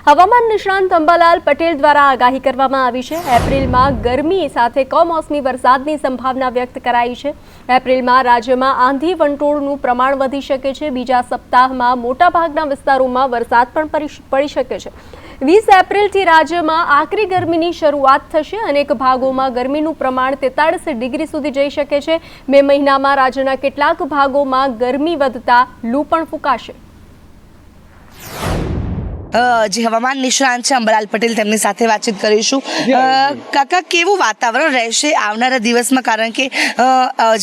હવામાન નિષ્ણાંત અંબાલાલ પટેલ દ્વારા આગાહી કરવામાં આવી છે। એપ્રિલમાં ગરમી સાથે કમોસમી વરસાદની સંભાવના વ્યક્ત કરાઈ છે। એપ્રિલમાં રાજ્યમાં આંધી વંટોળનું પ્રમાણ વધી શકે છે। બીજા સપ્તાહમાં મોટાભાગના વિસ્તારોમાં વરસાદ પણ પડી શકે છે। 20 એપ્રિલથી રાજ્યમાં આકરી ગરમીની શરૂઆત થશે। અનેક ભાગોમાં ગરમીનું પ્રમાણ 43 ડિગ્રી સુધી જઈ શકે છે। મે મહિનામાં રાજ્યના કેટલાક ભાગોમાં ગરમી વધતા લૂ પણ ફૂંકાશે। જે હવામાન નિષ્ણાંત છે અંબાલાલ પટેલ તેમની સાથે વાતચીત કરીશું। કાકા, કેવું વાતાવરણ રહેશે આવનારા દિવસમાં, કારણ કે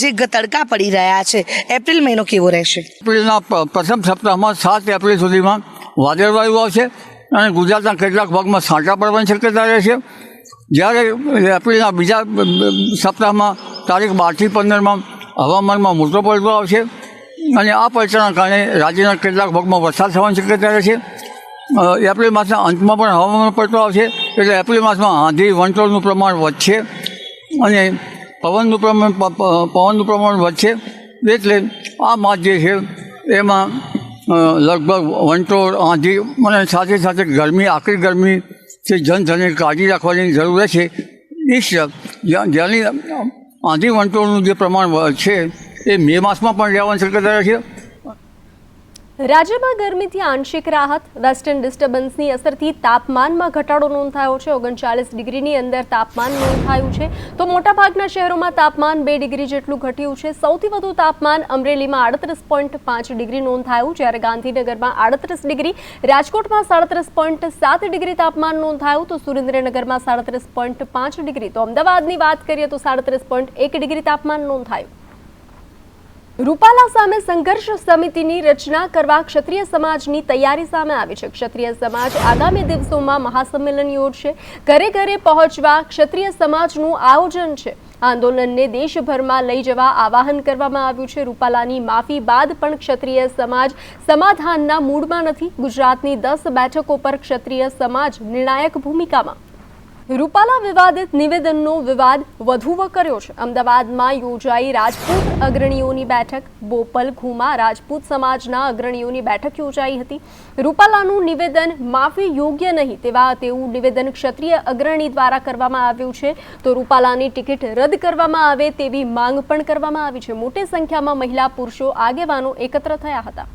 જે તડકા પડી રહ્યા છે, એપ્રિલ મહિનો કેવો રહેશે? એપ્રિલના પ્રથમ સપ્તાહમાં 7 એપ્રિલ સુધીમાં વાદળવાયુ આવશે અને ગુજરાતના કેટલાક ભાગમાં છાંટા પડવાની શક્યતા રહેશે। જ્યારે એપ્રિલના બીજા સપ્તાહમાં તારીખ 12 થી 15માં હવામાનમાં મોટો પલટો આવશે અને આ પલટાના કારણે રાજ્યના કેટલાક ભાગમાં વરસાદ થવાની શક્યતા રહેશે। એપ્રિલ માસના અંતમાં પણ હવામાન પલટો આવશે, એટલે એપ્રિલ માસમાં આંધી વંટોળનું પ્રમાણ વધશે અને પવનનું પ્રમાણ વધશે। એટલે આ માસ જે છે એમાં લગભગ વંટોળ, આંધી અને સાથે સાથે ગરમી, આકરી ગરમીથી જનધનની કાળજી રાખવાની જરૂર રહેશે। જેની આંધી વંટોળનું જે પ્રમાણ છે એ મે માસમાં પણ રહેવાની શક્યતા રહેશે। રાજ્યમાં ગરમીથી આંશિક રાહત। વેસ્ટર્ન ડિસ્ટર્બન્સની અસરથી તાપમાનમાં ઘટાડો નોંધાયો છે। 39 ડિગ્રીની અંદર તાપમાન નોંધાયું છે, તો મોટાભાગના શહેરોમાં તાપમાન 2 ડિગ્રી જેટલું ઘટ્યું છે। સૌથી વધુ તાપમાન અમરેલીમાં 38.5 ડિગ્રી નોંધાયું, જ્યારે ગાંધીનગરમાં 38 ડિગ્રી, રાજકોટમાં 37.7 ડિગ્રી તાપમાન નોંધાયું, તો સુરેન્દ્રનગરમાં 37.5 ડિગ્રી, તો અમદાવાદની વાત કરીએ તો 37.1 ડિગ્રી તાપમાન નોંધાયું। રૂપાલા સામે સંઘર્ષ સમિતિની રચના કરવા ક્ષત્રિય સમાજની તૈયારી સામે આવી છે। ક્ષત્રિય સમાજ આગામી દિવસોમાં મહાસંમેલન યોજશે। ઘરે ઘરે પહોંચવા ક્ષત્રિય સમાજનું આયોજન છે। આંદોલનને દેશભરમાં લઈ જવા આવાહન કરવામાં આવ્યું છે। રૂપાલાની માફી બાદ પણ ક્ષત્રિય સમાજ સમાધાનના મૂડમાં નથી। ગુજરાતની 10 બેઠકો પર ક્ષત્રિય સમાજ નિર્ણાયક ભૂમિકામાં। રૂપાલા વિવાદિત નિવેદનનો વિવાદ વધુ વકર્યો છે। અમદાવાદમાં યોજાઈ રાજપૂત અગ્રણીઓની બેઠક। બોપલ ઘુમા રાજપૂત સમાજના અગ્રણીઓની બેઠક યોજાઈ હતી। રૂપાલાનું નિવેદન માફી યોગ્ય નહીં તેવું નિવેદન ક્ષત્રિય અગ્રણી દ્વારા કરવામાં આવ્યું છે, તો રૂપાલાની ટિકિટ રદ કરવામાં આવે તેવી માંગ પણ કરવામાં આવી છે। મોટી સંખ્યામાં મહિલા, પુરુષો, આગેવાનો એકત્ર થયા હતા।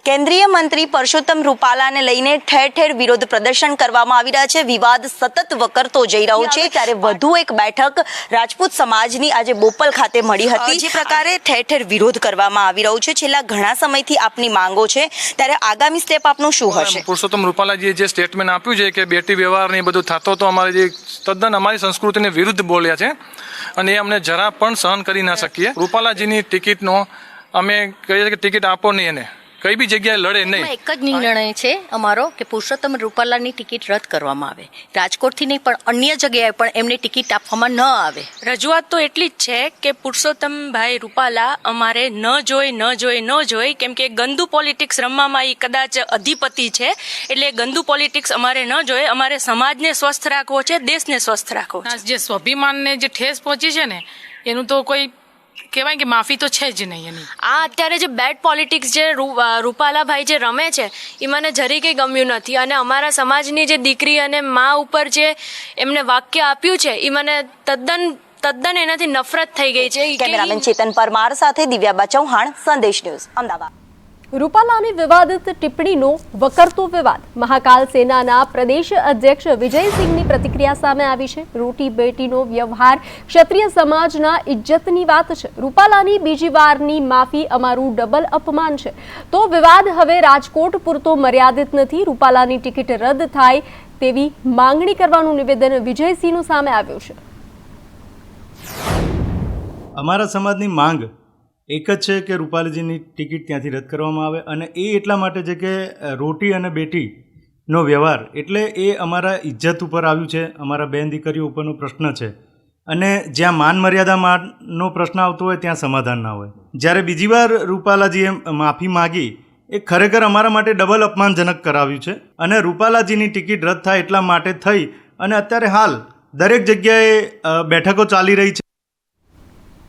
કેન્દ્રીય મંત્રી પરસોત્તમ રૂપાલાને લઈને ઠેર ઠેર વિરોધ પ્રદર્શન કરવામાં આવી રહ્યા છે। વિવાદ સતત વકરતો જઈ રહ્યો છે, ત્યારે વધુ એક બેઠક રાજપૂત સમાજની આજે બોપલ ખાતે મળી હતી। જે પ્રકારે ઠેર ઠેર વિરોધ કરવામાં આવી રહ્યો છે, છેલ્લા ઘણા સમયથી આપની માંગો છે, ત્યારે આગામી સ્ટેપ આપનું શું હશે? પુરુષોત્તમ રૂપાલાજીએ જે સ્ટેટમેન્ટ આપ્યું છે કે બેટી વ્યવહાર ને બધું થતો તો અમારે જે તદ્દન અમારી સંસ્કૃતિને વિરુદ્ધ બોલ્યા છે અને એ અમને જરા પણ સહન કરી ના શકીએ। રૂપાલાજીની ટિકિટનો અમે કહીએ છીએ કે ટિકિટ આપો નહીં, એને કઈ બી જગ્યાએ લડે નહીં। એક જ નિર્ણય છે અમારો કે પુરુષોત્તમ રૂપાલાની ટિકિટ રદ કરવામાં આવે। રાજકોટથી નહીં પણ અન્ય જગ્યાએ પણ એમને ટિકિટ આપવામાં ન આવે। રજૂઆત તો એટલી જ છે કે પુરુષોત્તમભાઈ રૂપાલા અમારે ન જોઈ, કેમ કે ગંદુ પોલિટિક્સ રમવામાં એ કદાચ અધિપતિ છે, એટલે ગંદુ પોલિટિક્સ અમારે ન જોઈએ। અમારે સમાજને સ્વસ્થ રાખવો છે, દેશને સ્વસ્થ રાખવો છે। જે સ્વાભિમાનને જે ઠેસ પહોંચી છે ને, એનું તો કોઈ કહેવાય કે માફી તો છે જ નહીં એની। આ અત્યારે જે બેડ પોલિટિક્સ જે રૂપાલાભાઈ જે રમે છે એ મને જરી કંઈ ગમ્યું નથી, અને અમારા સમાજની જે દીકરી અને મા ઉપર જે એમને વાક્ય આપ્યું છે એ મને તદ્દન એનાથી નફરત થઈ ગઈ છે। કેમેરામેન ચેતન પરમાર સાથે દિવ્યાબા ચૌહાણ, સંદેશ ન્યૂઝ, અમદાવાદ। રૂપાલાની વિવાદિત ટિપ્પણીનો વકરતો વિવાદ। મહાકાલ સેનાના પ્રદેશ અધ્યક્ષ વિજયસિંહની પ્રતિક્રિયા સામે આવી છે। રોટી બેટીનો વ્યવહાર ક્ષત્રિય સમાજના ઇજ્જતની વાત છે। રૂપાલાની બીજી વારની માફી અમારું ડબલ અપમાન છે, તો વિવાદ હવે રાજકોટ પૂરતો મર્યાદિત નથી। રૂપાલાની ટિકિટ રદ થાય તેવી માંગણી કરવાનું નિવેદન વિજયસિંહનું સામે આવ્યું છે। અમારા સમાજની માંગ એક જ છે કે રૂપાલાજીની ટિકિટ ત્યાંથી રદ કરવામાં આવે, અને એ એટલા માટે છે કે રોટી અને બેટીનો વ્યવહાર એટલે એ અમારા ઇજ્જત ઉપર આવ્યું છે, અમારા બેન દીકરીઓ ઉપરનો પ્રશ્ન છે, અને જ્યાં માન મર્યાદાનો પ્રશ્ન આવતો હોય ત્યાં સમાધાન ના હોય। જ્યારે બીજી વાર રૂપાલાજીએ માફી માગી એ ખરેખર અમારા માટે ડબલ અપમાનજનક કરાવ્યું છે, અને રૂપાલાજીની ટિકિટ રદ થાય એટલા માટે થઈ અને અત્યારે હાલ દરેક જગ્યાએ બેઠકો ચાલી રહી છે।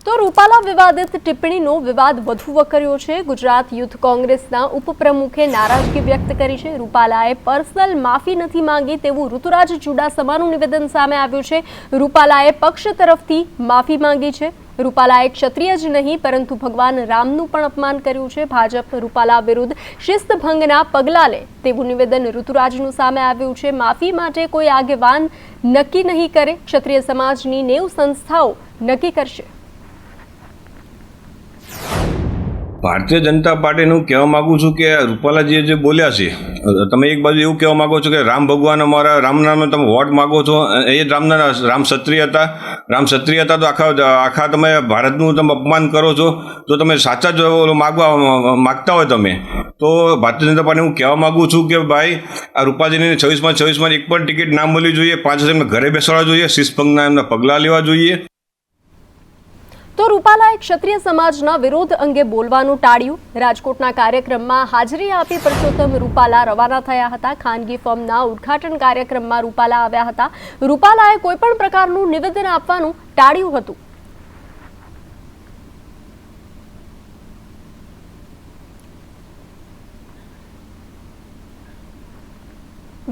તો રૂપાલા વિવાદિત ટિપ્પણીનો વિવાદ વધુ વકર્યો છે. ગુજરાત યુથ કોંગ્રેસના ઉપપ્રમુખે નારાજગી વ્યક્ત કરી છે. રૂપાલાએ પર્સનલ માફી નથી માંગી તેવું ઋતુરાજ ચુડાસમાનું નિવેદન સામે આવ્યું છે. રૂપાલાએ પક્ષ તરફથી માફી માંગી છે. રૂપાલાએ ક્ષત્રિય જ નહીં પરંતુ ભગવાન રામનું પણ અપમાન કર્યું છે. ભાજપ રૂપાલા વિરુદ્ધ શિસ્તભંગના પગલાં લે તેવું નિવેદન ઋતુરાજનું સામે આવ્યું છે. માફી માટે કોઈ આગેવાન નક્કી નહીં કરે, ક્ષત્રિય સમાજની 90 સંસ્થાઓ નક્કી કરશે. ભારતીય જનતા પાર્ટીનું કહેવા માગું છું કે રૂપાલાજીએ જે બોલ્યા છે, તમે એક બાજુ એવું કહેવા માગો છો કે રામ ભગવાન અમારા રામનામે તમે વોટ માગો છો, એ જ રામ ક્ષત્રિય હતા તો આખા તમે ભારતનું તમે અપમાન કરો છો. તો તમે સાચા જ માગતા હોય તમે તો ભારતીય જનતા પાર્ટી હું કહેવા માગું છું કે ભાઈ આ રૂપાજીની 26માં એક પણ ટિકિટ ના મળવી જોઈએ. 5 એમને ઘરે બેસાડવા જોઈએ, શિસ્તભંગના એમના પગલાં લેવા જોઈએ. તો રૂપાલાએ ક્ષત્રિય સમાજના વિરોધ અંગે બોલવાનું ટાળ્યું. રાજકોટના કાર્યક્રમમાં હાજરી આપી પરસોત્તમ રૂપાલા રવાના થયા હતા. ખાનગી ફોર્મના ઉદ્ઘાટન કાર્યક્રમમાં રૂપાલા આવ્યા હતા. રૂપાલાએ કોઈપણ પ્રકારનું નિવેદન આપવાનું ટાળ્યું હતું.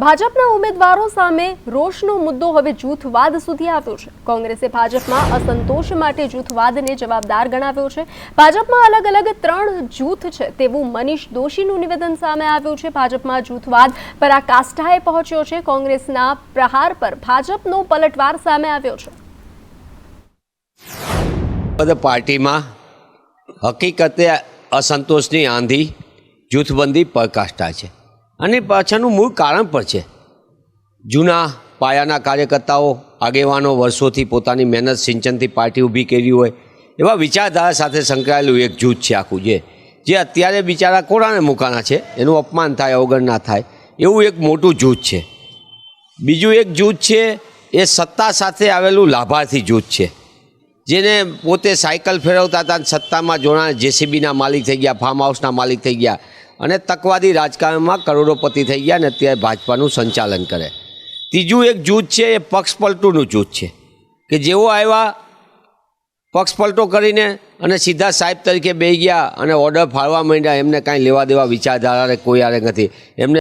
ભાજપના ઉમેદવારો સામે રોષનો મુદ્દો હવે જૂથવાદ સુધી આવ્યો છે. કોંગ્રેસે ભાજપમાં અસંતોષ માટે જૂથવાદને જવાબદાર ગણાવ્યો છે. ભાજપમાં અલગ અલગ 3 જૂથ છે તેવું મનીષ દોશીનું નિવેદન સામે આવ્યું છે. ભાજપમાં જૂથવાદ પરાકાષ્ઠાએ પહોંચ્યો છે. કોંગ્રેસના પ્રહાર પર ભાજપનો પલટવાર સામે આવ્યો છે. પાર્ટીમાં હકીકતે અસંતોષની આંધી, જૂથબંધી પરાકાષ્ઠા છે અને પાછળનું મૂળ કારણ પણ છે. જૂના પાયાના કાર્યકર્તાઓ, આગેવાનો વર્ષોથી પોતાની મહેનત સિંચનથી પાર્ટી ઊભી કરી હોય એવા વિચારધારા સાથે સંકળાયેલું એક જૂથ છે આખું, જે અત્યારે બિચારા કોરાને મુકાના છે, એનું અપમાન થાય, અવગણના થાય એવું એક મોટું જૂથ છે. બીજું એક જૂથ છે એ સત્તા સાથે આવેલું લાભાર્થી જૂથ છે, જેને પોતે સાયકલ ફેરવતા હતા, સત્તામાં જોડાણ જેસીબીના માલિક થઈ ગયા, ફાર્મ હાઉસના માલિક થઈ ગયા અને તકવાદી રાજકારણમાં કરોડોપતિ થઈ ગયા અને અત્યારે ભાજપાનું સંચાલન કરે. ત્રીજું એક જૂથ છે એ પક્ષપલટુનું જૂથ છે કે જેઓ આવ્યા પક્ષપલટો કરીને અને સીધા સાહેબ તરીકે બેસી ગયા અને ઓર્ડર ફાળવા માંડ્યા. એમને કાંઈ લેવા દેવા વિચારધારા કોઈ આરે નથી. એમને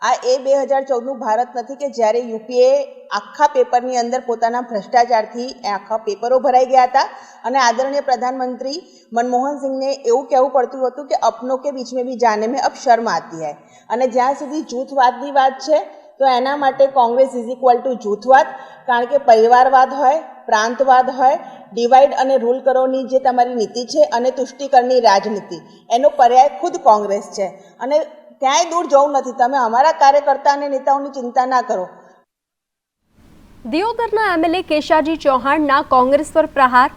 આ એ 2014નું ભારત નથી કે જ્યારે યુપીએ આખા પેપરની અંદર પોતાના ભ્રષ્ટાચારથી આખા પેપરો ભરાઈ ગયા હતા અને આદરણીય પ્રધાનમંત્રી મનમોહન સિંહને એવું કહેવું પડતું હતું કે અપનો કે બીચ મેં ભી જાને મેં અબ શર્મ આતી હૈ. અને જ્યાં સુધી જૂથવાદની વાત છે તો એના માટે કોંગ્રેસ ઇઝ ઇક્વલ ટુ જૂથવાદ, કારણ કે પરિવારવાદ હોય, પ્રાંતવાદ હોય, ડિવાઈડ અને રૂલ કરોની જે તમારી નીતિ છે અને તુષ્ટિકરણની રાજનીતિ, એનો પર્યાય ખુદ કોંગ્રેસ છે. અને ક્યાંય દૂર જવું નથી. તમે અમારા કાર્યકર્તા અને નેતાઓની ચિંતા ના કરો. દિયોદરના એમએલએ કેશાજી ચૌહાણના કોંગ્રેસ પર પ્રહાર.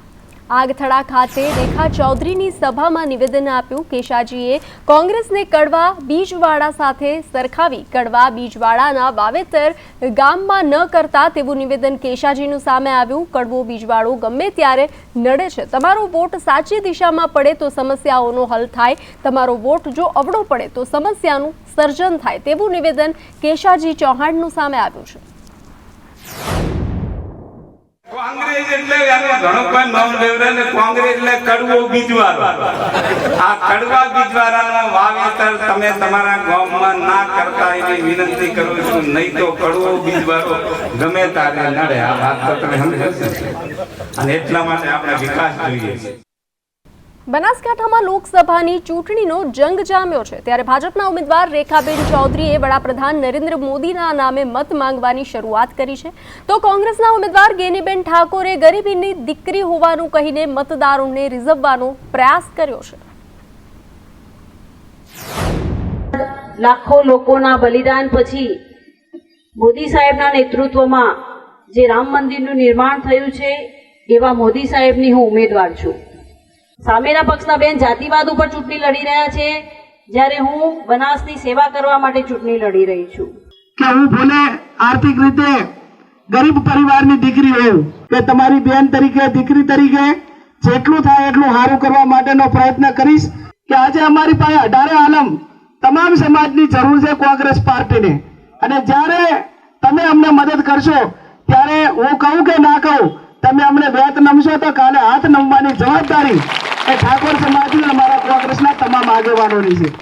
આગથડા ખાતે રેખા ચૌધરીની સભામાં નિવેદન આપ્યું. કેશાજીએ કોંગ્રેસને કડવા બીજવાડા સાથે સરખાવી કડવા બીજવાડાના વાવેતર ગામમાં ન કરતા તેવું નિવેદન કેશાજીનું સામે આવ્યું. કડવો બીજવાળો ગમે ત્યારે નડે છે. તમારો વોટ સાચી દિશામાં પડે તો સમસ્યાઓનો હલ થાય, તમારો વોટ જો અવળો પડે તો સમસ્યાનું સર્જન થાય તેવું નિવેદન કેશાજી ચૌહાણનું સામે આવ્યું છે. કોંગ્રેસ એટલે આનો ઘણો કોઈ નામ લેવરે ને કોંગ્રેસ એટલે કડવો બીજવાળો. આ કડવા બીજવાળાનો વાવેતર તમે તમારા ગામમાં ના કરતા એની વિનંતી કરું છું, નહીં તો કડવો બીજવાળો ગમે તારે નડે. આ વાત તો તમે સમજો અને એટલા માટે આપણે વિકાસ જોઈએ છે. બનાસકાંઠામાં લોકસભાની ચૂંટણીનો જંગ જામ્યો છે. ત્યારે ભાજપના ઉમેદવાર રેખાબેન ચૌધરીએ વડાપ્રધાન નરેન્દ્ર મોદીના નામે મત માંગવાની શરૂઆત કરી છે, તો કોંગ્રેસના ઉમેદવાર ગેનીબેન ઠાકોરે ગરીબીની દીકરી હોવાનું કહીને મતદારોને રીઝવવાનો પ્રયાસ કર્યો છે. લાખો લોકોના બલિદાન પછી મોદી સાહેબના નેતૃત્વમાં જે રામ મંદિરનું નિર્માણ થયું છે એવા મોદી સાહેબની હું ઉમેદવાર છું. સામેના પક્ષના બેન જાતિવાદ ઉપર ચૂંટણી લડી રહ્યા છે, જ્યારે હું બનાસની સેવા કરવા માટે ચૂંટણી લડી રહી છું. કે હું ભલે આર્થિક રીતે ગરીબ પરિવારની દીકરી હોઉં કે તમારી બેન તરીકે, દીકરી તરીકે જેટલું થાય એટલું સારું કરવા માટેનો પ્રયત્ન કરીશ. કે આજે અમારી પાસે 18 આલમ તમામ સમાજની જરૂર છે કોંગ્રેસ પાર્ટીને, અને જ્યારે તમે અમને મદદ કરશો ત્યારે હું કહું કે ના કહું તમે અમને વેત નમશો તો કાલે હાથ નમવાની જવાબદારી એ ઠાકોર સમાજની અને અમારા કોંગ્રેસના તમામ આગેવાનોની છે.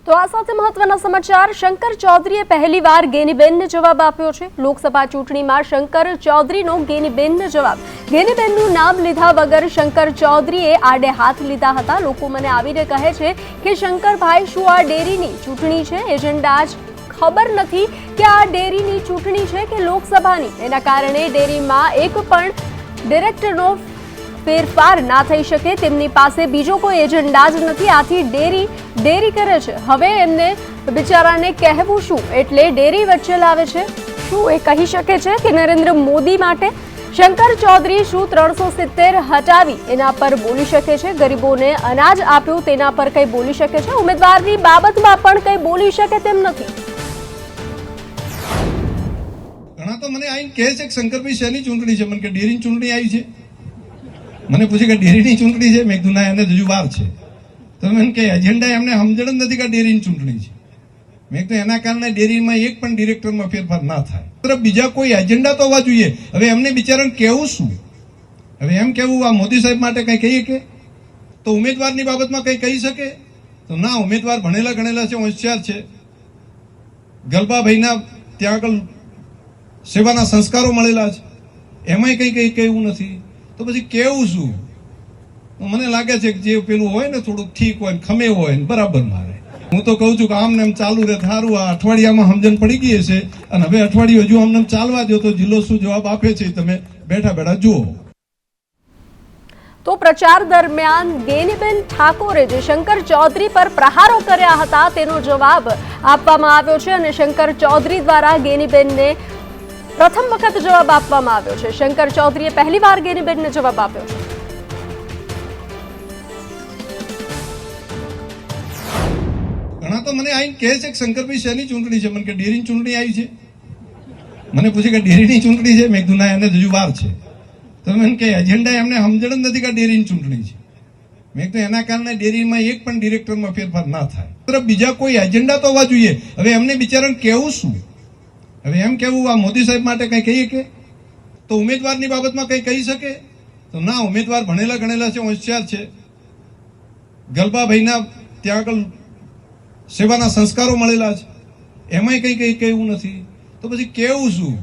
તો આ સાથે મહત્વના સમાચાર. શંકર ચૌધરીએ પહેલીવાર ગેનીબેનને જવાબ આપ્યો છે. લોકસભા ચૂંટણીમાં શંકર ચૌધરીનો ગેનીબેનને જવાબ. ગેનીબેનનું નામ લીધા વગર શંકર ચૌધરીએ આડે હાથ લીધા હતા. લોકો મને આવીને કહે છે કે શંકરભાઈ, શું આ ડેરીની ચૂંટણી છે? એજન્ડા જ ખબર નથી કે આ ડેરીની ચૂંટણી છે કે લોકસભાની. એના કારણે ડેરીમાં એક પણ ડિરેક્ટરનો ફેરફાર ના થઈ શકે. તેમની પાસે બીજો કોઈ એજન્ડા જ નથી. આથી ડેરી કરે છે. હવે એમને બિચારાને કહેવું શું? એટલે ડેરી વચ્ચે લાવે છે. શું એ કહી શકે છે કે નરેન્દ્ર મોદી માટે શંકર ચૌધરી શું 370 હટાવી એના પર બોલી શકે છે? ગરીબોને અનાજ આપ્યું તેના પર કંઈ બોલી શકે છે? ઉમેદવારની બાબતમાં પણ કંઈ બોલી શકે તેમ નથી. ઘણા તો મને આઈને કહે છે કે શંકરભાઈ શેની ચૂંટણી છે? મને કે ડેરીની ચૂંટણી આવી છે. મને પૂછે કે ડેરીની ચૂંટણી છે? મેં કીધું ના, એને હજુ વાર છે. તો મને કે એજન્ડા એમને સમજણ જ નથી કે ડેરીની ચૂંટણી છે. મેં કીધું એના કારણે ડેરીમાં એક પણ ડિરેક્ટરમાં ફેરફાર ના થાય. બીજા કોઈ એજન્ડા તો હોવા જોઈએ. હવે એમને બિચારાને કહેવું શું? હવે એમ કેવું આ મોદી સાહેબ માટે કંઈ કહીએ કે તો ઉમેદવારની બાબતમાં કંઈ કહી શકે? તો ના, ઉમેદવાર ભણેલા ગણેલા છે, હોશિયાર છે. ગલબાભાઈના ત્યાં આગળ સેવાના સંસ્કારો મળેલા છે, એમાંય કંઈ કહેવું નથી. તો પછી કેવું શું? મને લાગે છે કે જે પેલું હોય ને થોડુંક ઠીક હોય ને ખમે હોય ને બરાબર મારે. હું તો કહું છું કે આમને એમ ચાલુ રહે સારું. આ અઠવાડિયામાં સમજણ પડી ગઈ છે અને હવે અઠવાડિયું હજુ આમને ચાલવા દો તો જિલ્લો શું જવાબ આપે છે તમે બેઠા બેઠા જુઓ. તો પ્રચાર દરમિયાન ગેનીબેન ઠાકોરે જે શંકર ચૌધરી પર પ્રહારો કર્યા હતા તેનો જવાબ આપવામાં આવ્યો છે અને શંકર ચૌધરી દ્વારા ગેનીબેનને પ્રથમ વખત જવાબ આપવામાં આવ્યો છે. શંકર ચૌધરીએ પહેલીવાર ગેનીબેનને જવાબ આપ્યો છે. ઘણા તો મને આઈને કહે છે કે શંકરભાઈ શેની ચૂંટણી છે? મને કે ડેરીની ચૂંટણી આવી છે. મને પૂછે કે ડેરીની ચૂંટણી છે? મેં કીધું ના, એને હજુ વાર છે. તો મને કે એજન્ડા એમને સમજણ જ નથી કે ડેરીની ચૂંટણી છે. મેં કીધું એના કારણે ડેરીમાં એક પણ ડિરેક્ટરમાં ફેરફાર ના થાય. બીજા કોઈ એજન્ડા તો હોવા જોઈએ. હવે એમને બિચારાને કહેવું શું? હવે એમ કેવું આ મોદી સાહેબ માટે કંઈ કહીએ કે તો ઉમેદવારની બાબતમાં કંઈ કહી શકે? તો ના, ઉમેદવાર ભણેલા ગણેલા છે, હોશિયાર છે. ગલબાભાઈના ત્યાં આગળ સેવાના સંસ્કારો મળેલા છે, એમાંય કંઈ કહેવું નથી. તો પછી કેવું શું?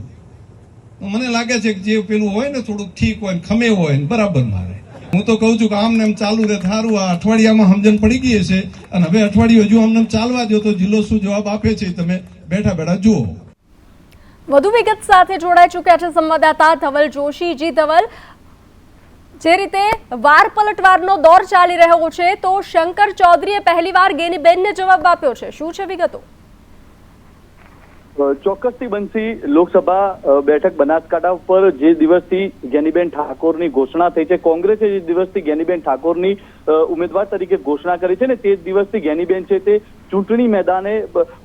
મને લાગે છે કે જે પેલું હોય ને થોડુંક ઠીક હોય ને ખમે હોય ને બરાબર મારે. હું તો કહું છું કે આમને એમ ચાલુ રહે સારું. આ અઠવાડિયામાં સમજણ પડી ગઈ છે અને હવે અઠવાડિયું હજુ આમને ચાલવા દો તો જિલ્લો શું જવાબ આપે છે તમે બેઠા બેઠા જુઓ. વધુ વિગત સાથે જોડાઈ ચૂક્યા છે સંવાદદાતા ધવલ જોશી. જી ધવલ, જે રીતે વાર પલટવારનો દોર ચાલી રહ્યો છે તો શંકર ચૌધરીએ પહેલીવાર ગેનીબેનને જવાબ આપ્યો છે. શું છે વિગતો? ચોક્કસથી બનશી, લોકસભા બેઠક બનાસકાંઠા ઉપર જે દિવસથી ગેનીબેન ઠાકોરની ઘોષણા થઈ છે, કોંગ્રેસે જે દિવસથી ગેનીબેન ઠાકોરની ઉમેદવાર તરીકે ઘોષણા કરી છે ને તે જ દિવસથી ગેનીબેન છે તે ચૂંટણી મેદાને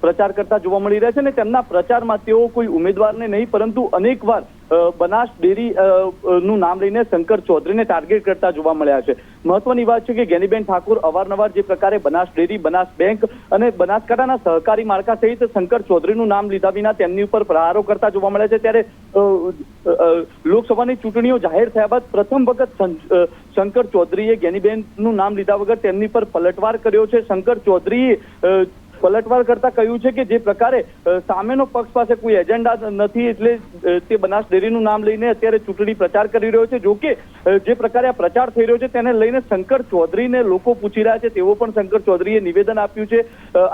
પ્રચાર કરતા જોવા મળી રહ્યા છે ને તેમના પ્રચારમાં તેઓ કોઈ ઉમેદવારને નહીં પરંતુ અનેકવાર બનાસ ડેરી નું નામ લઈને શંકર ચૌધરીને ટાર્ગેટ કરતા જોવા મળ્યા છે. મહત્વની વાત છે કે ગેનીબેન ઠાકોર અવારનવાર જે પ્રકારે બનાસ ડેરી, બનાસ બેંક અને બનાસકાંઠાના સહકારી માળખા સહિત શંકર ચૌધરીનું નામ લીધા વિના તેમની ઉપર પ્રહારો કરતા જોવા મળ્યા છે. ત્યારે લોકસભાની ચૂંટણીઓ જાહેર થયા બાદ પ્રથમ વખત શંકર ચૌધરીએ ગેનીબેનનું નામ લીધા વગર તેમની પર પલટવાર કર્યો છે. શંકર ચૌધરીએ પલટવાર કરતા કહ્યું છે કે જે પ્રકારે સામેનો પક્ષ પાસે કોઈ એજન્ડા નથી એટલે તે બનાસ ડેરીનું નામ લઈને અત્યારે ચૂંટણી પ્રચાર કરી રહ્યો છે. જો કે જે પ્રકારે આ પ્રચાર થઈ રહ્યો છે તેને લઈને શંકર ચૌધરીને લોકો પૂછી રહ્યા છે તેવો પણ શંકર ચૌધરીએ નિવેદન આપ્યું છે.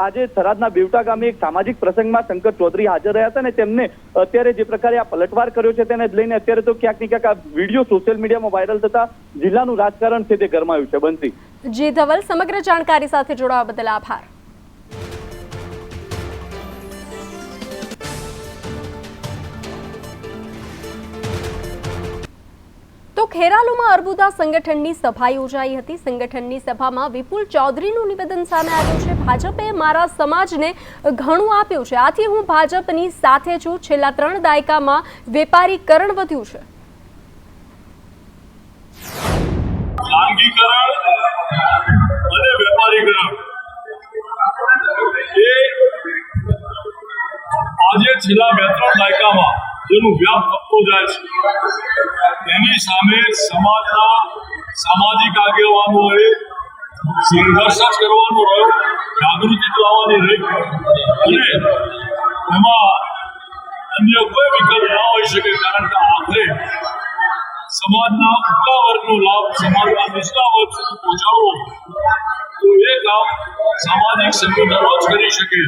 આજે થરાદના બેવટા ગામે એક સામાજિક પ્રસંગમાં શંકર ચૌધરી હાજર રહ્યા હતા અને તેમને અત્યારે જે પ્રકારે આ પલટવાર કર્યો છે તેને લઈને અત્યારે તો ક્યાંક ને ક્યાંક આ વિડીયો સોશિયલ મીડિયામાં વાયરલ થતા જિલ્લાનું રાજકારણ છે તે ગરમાયું છે. બંસી. જી ધવલ, સમગ્ર જાણકારી સાથે જોડાવા બદલ આભાર. તો ખેરાલુમાં અર્બુદા સંગઠનની સભા યોજાઈ હતી. સંગઠનની સભામાં વિપુલ ચૌધરીનું નિવેદન સામે આવ્યું છે. ભાજપે મારા સમાજને ઘણું આપ્યું છે, આથી હું ભાજપની સાથે છું. છેલ્લા 3 દાયકામાં વેપારીકરણ વધ્યું છે. આજે છેલ્લા 2-3 દાયકામાં જેનું વ્યાપ વધતો જાય છે એની સામે સમાજના સામાજિક આગેવાનોએ સંઘર્ષ જ કરવાનો રહ્યો, જાગૃતિ લાવવાની રહી અને એમાં અન્ય કોઈ વિકલ્પ ના હોઈ શકે, કારણ કે આખરે સમાજના ઉપલા વર્ગનો લાભ સમાજના નીચલા વર્ગ સુધી પહોંચાડવો તો એ કામ સામાજિક સંગઠનો જ કરી શકે.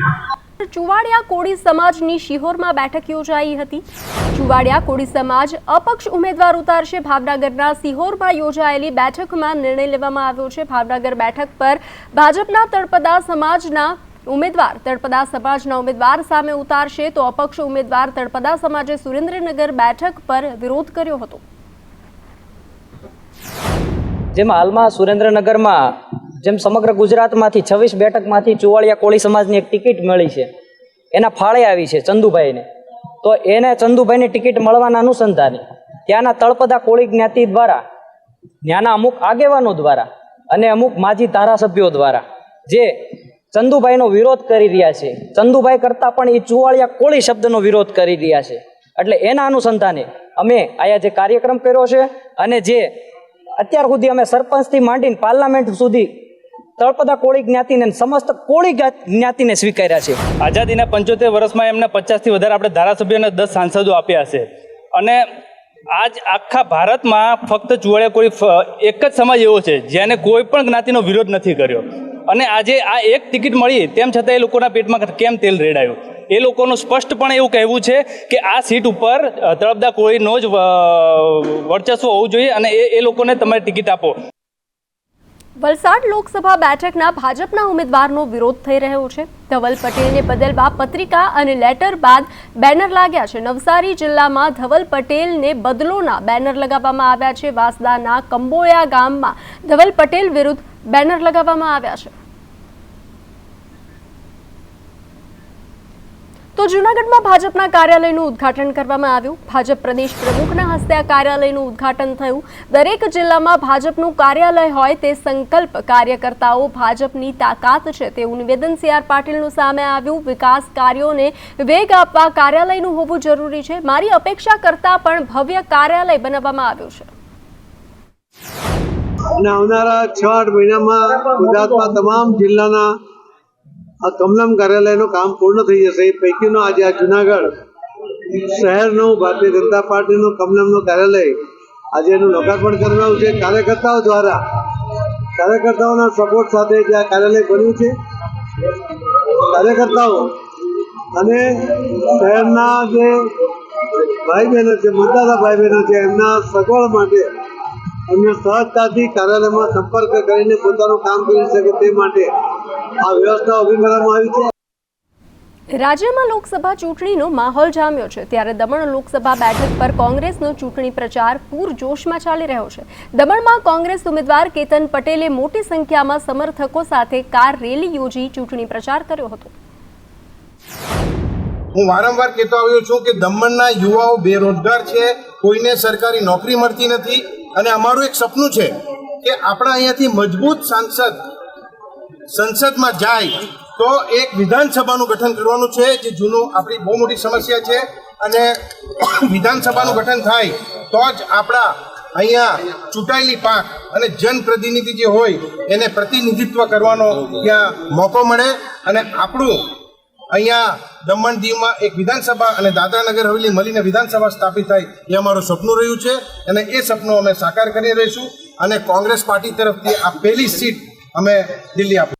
ચુવાડિયા કોળી સમાજની શિહોરમાં બેઠક યોજાઈ હતી. ચુવાડિયા કોળી સમાજ અપક્ષ ઉમેદવાર ઉતારશે. ભાવનગરના સિહોરમાં યોજાયેલી બેઠકમાં નિર્ણય લેવામાં આવ્યો છે. ભાવનગર બેઠક પર ભાજપના તળપદા સમાજના ઉમેદવાર સામે ઉતારશે, તો અપક્ષ ઉમેદવાર તળપદા સમાજે સુરેન્દ્રનગર બેઠક પર વિરોધ કર્યો હતો. જેમાં હાલમાં સુરેન્દ્રનગરમાં જેમ સમગ્ર ગુજરાતમાંથી 26 બેઠકમાંથી ચુવાડિયા કોળી સમાજની એક ટિકિટ મળી છે, એના ફાળે આવી છે ચંદુભાઈને. તો એને ચંદુભાઈને ટિકિટ મળવાના અનુસંધાને ત્યાંના તળપદા કોળી જ્ઞાતિ દ્વારા, ત્યાંના અમુક આગેવાનો દ્વારા અને અમુક માજી ધારાસભ્યો દ્વારા જે ચંદુભાઈનો વિરોધ કરી રહ્યા છે, ચંદુભાઈ કરતાં પણ એ ચુવાડિયા કોળી શબ્દનો વિરોધ કરી રહ્યા છે. એટલે એના અનુસંધાને અમે અહીંયા જે કાર્યક્રમ કર્યો છે અને જે અત્યાર સુધી અમે સરપંચથી માંડીને પાર્લામેન્ટ સુધી તળપદા કોળી જ્ઞાતિને સમસ્ત કોળી જ્ઞાતિને સ્વીકાર્યા છે. આઝાદીના 75 વર્ષમાં એમને 50થી વધારે આપણે ધારાસભ્યો અને 10 સાંસદો આપ્યા છે. અને આજ આખા ભારતમાં ફક્ત ચુવાડિયા કોળી એક જ સમાજ એવો છે જેને કોઈ પણ જ્ઞાતિનો વિરોધ નથી કર્યો. અને આજે આ એક ટિકિટ મળી તેમ છતાં એ લોકોના પેટમાં કેમ તેલ રેડાયું? એ લોકોનું સ્પષ્ટપણે એવું કહેવું છે કે આ સીટ ઉપર તળપદા કોળીનો જ વર્ચસ્વ હોવું જોઈએ અને એ લોકોને તમે ટિકિટ આપો. વલસાડ લોકસભા બેઠકના ભાજપના ઉમેદવારનો વિરોધ થઈ રહ્યો છે. ધવલ પટેલને બદલવા પત્રિકા અને લેટર બાદ બેનર લાગ્યા છે. નવસારી જિલ્લામાં ધવલ પટેલને બદલોના બેનર લગાવવામાં આવ્યા છે. વાસદાના કંબોયા ગામમાં ધવલ પટેલ વિરુદ્ધ બેનર લગાવવામાં આવ્યા છે. તો જૂનાગઢમાં ભાજપના કાર્યાલયનું ઉદ્ઘાટન કરવામાં આવ્યું. ભાજપ પ્રદેશ પ્રમુખના હસ્તે આ કાર્યાલયનું ઉદ્ઘાટન થયું. દરેક જિલ્લામાં ભાજપનું કાર્યાલય હોય તે સંકલ્પ કાર્યકર્તાઓ ભાજપની તાકાત છે તેવું નિવેદન CR પાટીલનું સામે આવ્યું. વિકાસ કાર્યોને વેગ આપવા કાર્યાલયનું હોવું જરૂરી છે. મારી અપેક્ષા કરતાં પણ ભવ્ય કાર્યાલય બનાવવામાં આવ્યું છે. અને આવનારા 6-8 મહિનામાં ગુજરાતમાં તમામ જિલ્લાના આ કમલમ કાર્યાલયનું કામ પૂર્ણ થઈ જશે. એ પૈકીનો આજે આ જુનાગઢ શહેરનું ભારતીય જનતા પાર્ટીનું કમલમનું કાર્યાલય આજે એનું લોકાર્પણ કરવામાં આવ્યું છે. કાર્યકર્તાઓ દ્વારા, કાર્યકર્તાઓના સપોર્ટ સાથે જે આ કાર્યાલય બન્યું છે, કાર્યકર્તાઓ અને શહેરના જે ભાઈ બહેનો છે, મતદાતા ભાઈ બહેનો છે, એમના સગવડ માટે એમને સહજતાથી કાર્યાલયમાં સંપર્ક કરીને પોતાનું કામ કરી શકે તે માટે આ વ્યવસ્થા ઊભી કરવામાં આવી છે. રાજ્યમાં લોકસભા ચૂંટણીનો માહોલ જામ્યો છે, ત્યારે દમણ લોકસભા બેઠક પર કોંગ્રેસનો ચૂંટણી પ્રચાર પૂરજોશમાં ચાલી રહ્યો છે. દમણમાં કોંગ્રેસ ઉમેદવાર કેતન પટેલે મોટી સંખ્યામાં સમર્થકો સાથે કાર રેલી યોજી ચૂંટણી પ્રચાર કર્યો હતો. હું વારંવાર કહેતો આવ્યો છું કે દમણના યુવાઓ બેરોજગાર છે, કોઈને સરકારી નોકરી મળતી નથી અને અમારું એક સપનું છે કે આપણા અહીંયાથી મજબૂત સાંસદ સંસદમાં જાય તો એક વિધાનસભાનું ગઠન કરવાનું છે, જે જૂનું આપણી બહુ મોટી સમસ્યા છે. અને વિધાનસભાનું ગઠન થાય તો જ આપણા અહીંયા ચૂંટાયેલી પાંખ અને જનપ્રતિનિધિ જે હોય એને પ્રતિનિધિત્વ કરવાનો ત્યાં મોકો મળે અને આપણું અહીંયા દમણ દીવમાં એક વિધાનસભા અને દાદરાનગર હવેલી મળીને વિધાનસભા સ્થાપિત થાય એ અમારું સપનું રહ્યું છે અને એ સપનું અમે સાકાર કરી રહીશું. અને કોંગ્રેસ પાર્ટી તરફથી આ પહેલી સીટ અમે દિલ્હી આપી.